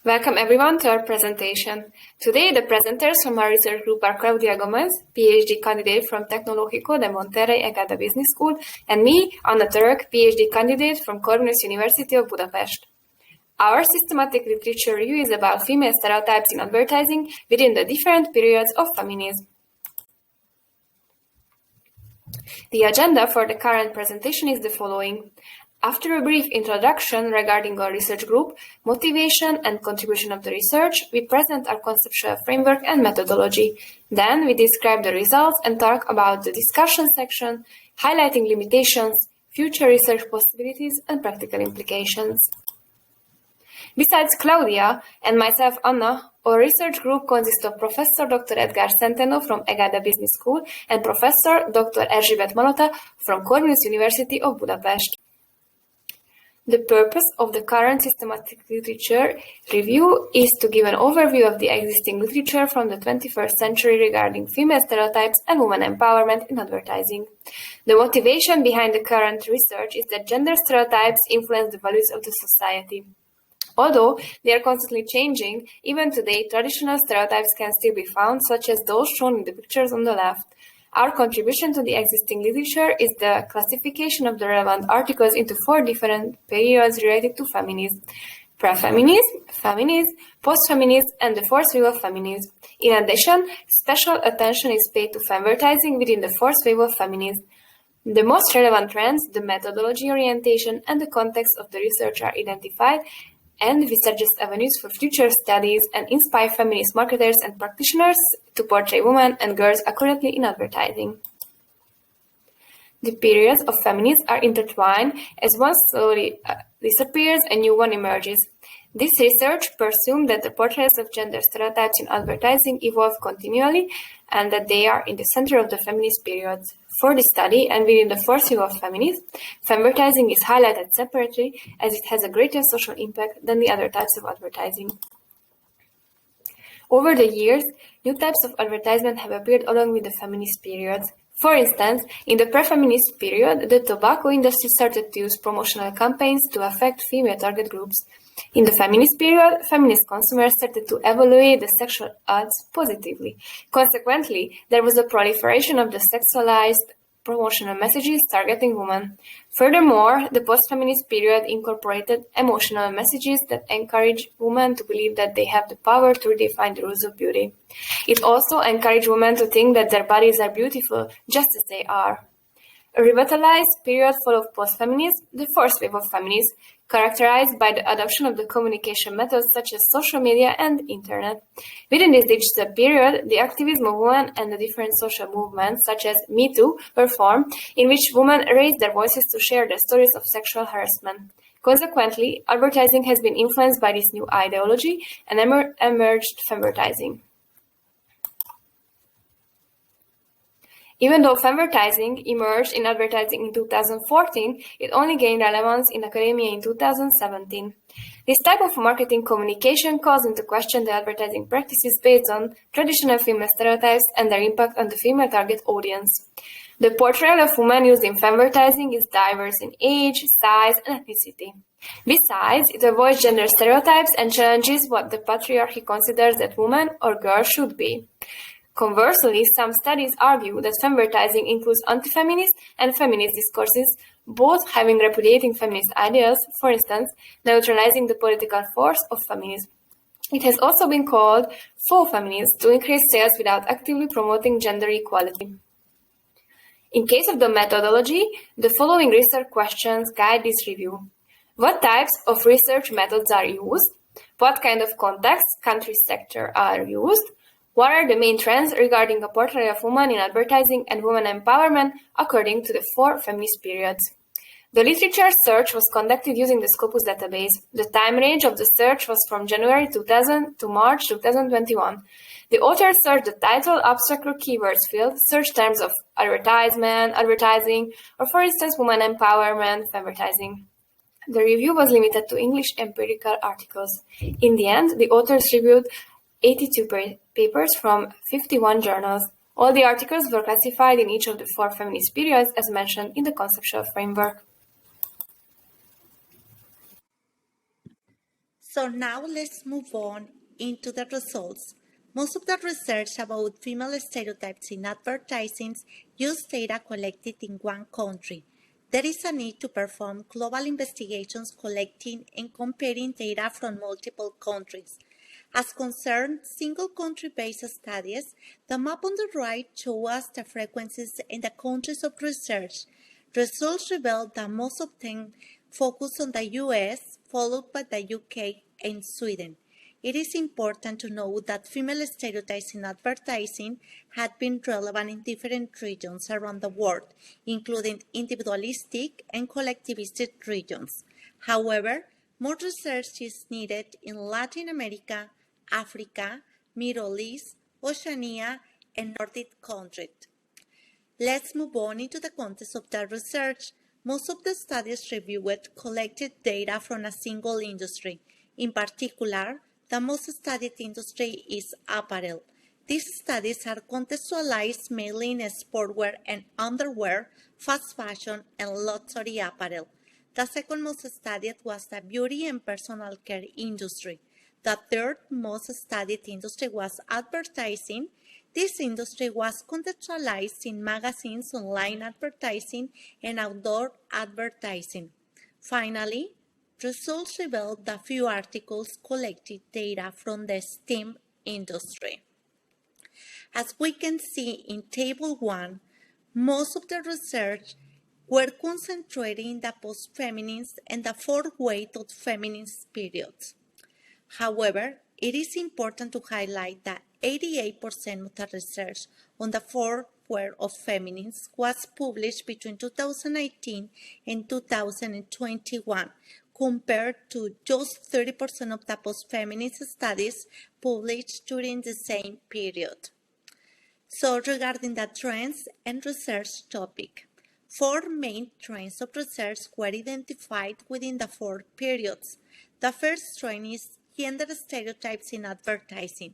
Welcome everyone to our presentation. Today the presenters from our research group are Claudia Gómez, PhD candidate from Tecnológico de Monterrey Egada Business School, and me, Anna Török, PhD candidate from Corvinus University of Budapest. Our systematic literature review is about female stereotypes in advertising within the different periods of feminism. The agenda for the current presentation is the following. After a brief introduction regarding our research group, motivation and contribution of the research, we present our conceptual framework and methodology. Then we describe the results and talk about the discussion section, highlighting limitations, future research possibilities, and practical implications. Besides Claudia and myself, Anna, our research group consists of Professor Dr. Edgar Centeno from Egada Business School and Professor Dr. Erzsébet Malota from Corvinus University of Budapest. The purpose of the current systematic literature review is to give an overview of the existing literature from the 21st century regarding female stereotypes and women empowerment in advertising. The motivation behind the current research is that gender stereotypes influence the values of the society. Although they are constantly changing, even today traditional stereotypes can still be found, such as those shown in the pictures on the left. Our contribution to the existing literature is the classification of the relevant articles into 4 different periods related to feminism: pre-feminism, feminism, post-feminism, and the fourth wave of feminism. In addition, special attention is paid to femvertising within the fourth wave of feminism. The most relevant trends, the methodology orientation, and the context of the research are identified, and we suggest avenues for future studies and inspire feminist marketers and practitioners to portray women and girls accurately in advertising. The periods of feminism are intertwined. As one slowly disappears, a new one emerges. This research presumes that the portrayals of gender stereotypes in advertising evolve continually and that they are in the center of the feminist periods. For this study, and within the fourth wave of feminism, femvertising is highlighted separately as it has a greater social impact than the other types of advertising. Over the years, new types of advertisement have appeared along with the feminist periods. For instance, in the pre-feminist period, the tobacco industry started to use promotional campaigns to affect female target groups. In the feminist period, feminist consumers started to evaluate the sexual ads positively. Consequently, there was a proliferation of the sexualized promotional messages targeting women. Furthermore, the post-feminist period incorporated emotional messages that encourage women to believe that they have the power to redefine the rules of beauty. It also encouraged women to think that their bodies are beautiful just as they are. A revitalized period followed post-feminism, the fourth wave of feminism, characterized by the adoption of the communication methods such as social media and internet. Within this digital period, the activism of women and the different social movements such as Me Too were formed, in which women raised their voices to share their stories of sexual harassment. Consequently, advertising has been influenced by this new ideology and emerged femvertising. Even though femvertising emerged in advertising in 2014, it only gained relevance in academia in 2017. This type of marketing communication calls into question the advertising practices based on traditional female stereotypes and their impact on the female target audience. The portrayal of women used in femvertising is diverse in age, size, and ethnicity. Besides, it avoids gender stereotypes and challenges what the patriarchy considers that women or girls should be. Conversely, some studies argue that femvertising includes anti-feminist and feminist discourses, both having repudiating feminist ideals, for instance, neutralizing the political force of feminism. It has also been called faux feminist to increase sales without actively promoting gender equality. In case of the methodology, the following research questions guide this review. What types of research methods are used? What kind of context, country, sector are used? What are the main trends regarding the portrayal of women in advertising and women empowerment according to the 4 feminist periods? The literature search was conducted using the Scopus database. The time range of the search was from January 2000 to March 2021. The authors searched the title, abstract, or keywords field, search terms of advertisement, advertising, or for instance, women empowerment, femvertising. The review was limited to English empirical articles. In the end, the authors reviewed 82 papers from 51 journals. All the articles were classified in each of the 4 feminist periods as mentioned in the conceptual framework. So now let's move on into the results. Most of the research about female stereotypes in advertising use data collected in one country. There is a need to perform global investigations collecting and comparing data from multiple countries. As concerns single country-based studies, the map on the right shows us the frequencies in the countries of research. Results reveal that most of them focus on the US, followed by the UK and Sweden. It is important to note that female stereotypes in advertising had been relevant in different regions around the world, including individualistic and collectivistic regions. However, more research is needed in Latin America, Africa, Middle East, Oceania, and Nordic countries. Let's move on into the context of the research. Most of the studies reviewed collected data from a single industry. In particular, the most studied industry is apparel. These studies are contextualized mainly in sportswear and underwear, fast fashion, and luxury apparel. The second most studied was the beauty and personal care industry. The third most studied industry was advertising. This industry was contextualized in magazines, online advertising, and outdoor advertising. Finally, results revealed that few articles collected data from the STEM industry. As we can see in Table 1, most of the research were concentrated in the post-feminist and the fourth wave of feminist periods. However, it is important to highlight that 88% of the research on the fourth wave of feminism was published between 2018 and 2021, compared to just 30% of the post-feminist studies published during the same period. So, regarding the trends and research topic, 4 main trends of research were identified within the 4 periods. The first trend is gender stereotypes in advertising.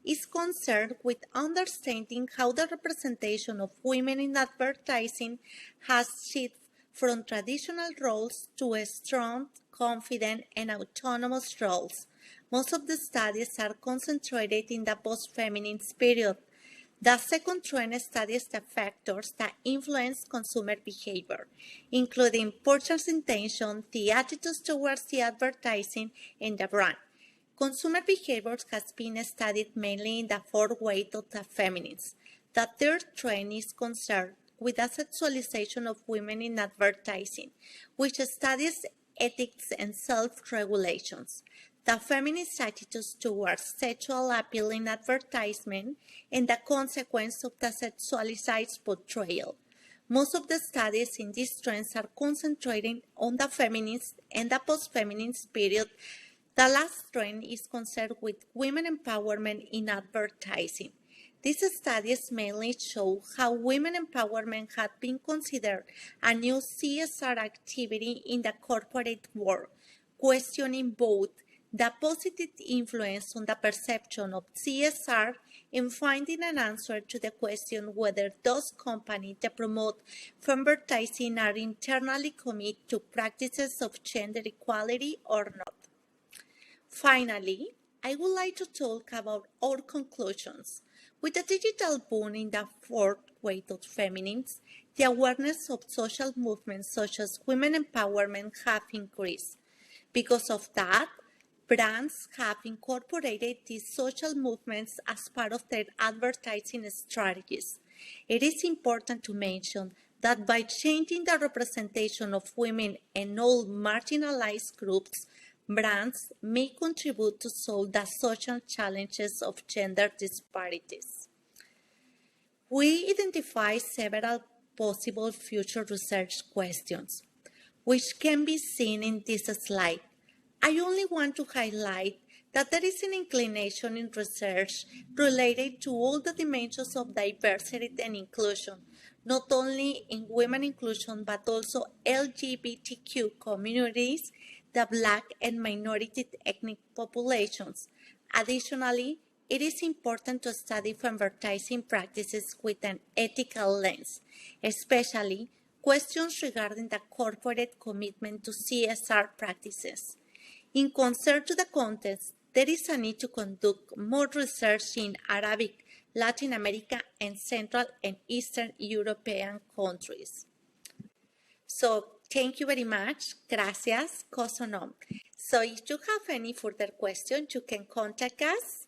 Is concerned with understanding how the representation of women in advertising has shifted from traditional roles to strong, confident, and autonomous roles. Most of the studies are concentrated in the post-feminist period. The second trend studies the factors that influence consumer behavior, including purchase intention, the attitudes towards the advertising, and the brand. Consumer behavior has been studied mainly in the fourth wave of the feminists. The third trend is concerned with the sexualization of women in advertising, which studies ethics and self-regulations, the feminist attitudes towards sexual appeal in advertisement, and the consequence of the sexualized portrayal. Most of the studies in these trends are concentrating on the feminist and the post-feminist period. The last trend is concerned with women empowerment in advertising. These studies mainly show how women empowerment had been considered a new CSR activity in the corporate world, questioning both the positive influence on the perception of CSR and finding an answer to the question whether those companies that promote femvertising are internally committed to practices of gender equality or not. Finally, I would like to talk about our conclusions. With the digital boom in the fourth wave of feminism, the awareness of social movements such as women empowerment have increased. Because of that, brands have incorporated these social movements as part of their advertising strategies. It is important to mention that by changing the representation of women and all marginalized groups, brands may contribute to solve the social challenges of gender disparities. We identify several possible future research questions, which can be seen in this slide. I only want to highlight that there is an inclination in research related to all the dimensions of diversity and inclusion, not only in women inclusion but also LGBTQ communities, the Black and minority ethnic populations. Additionally, it is important to study femvertising practices with an ethical lens, especially questions regarding the corporate commitment to CSR practices. In concert to the contents, there is a need to conduct more research in Arabic, Latin America, and Central and Eastern European countries. So thank you very much. Gracias. Kosonom. So if you have any further questions, you can contact us.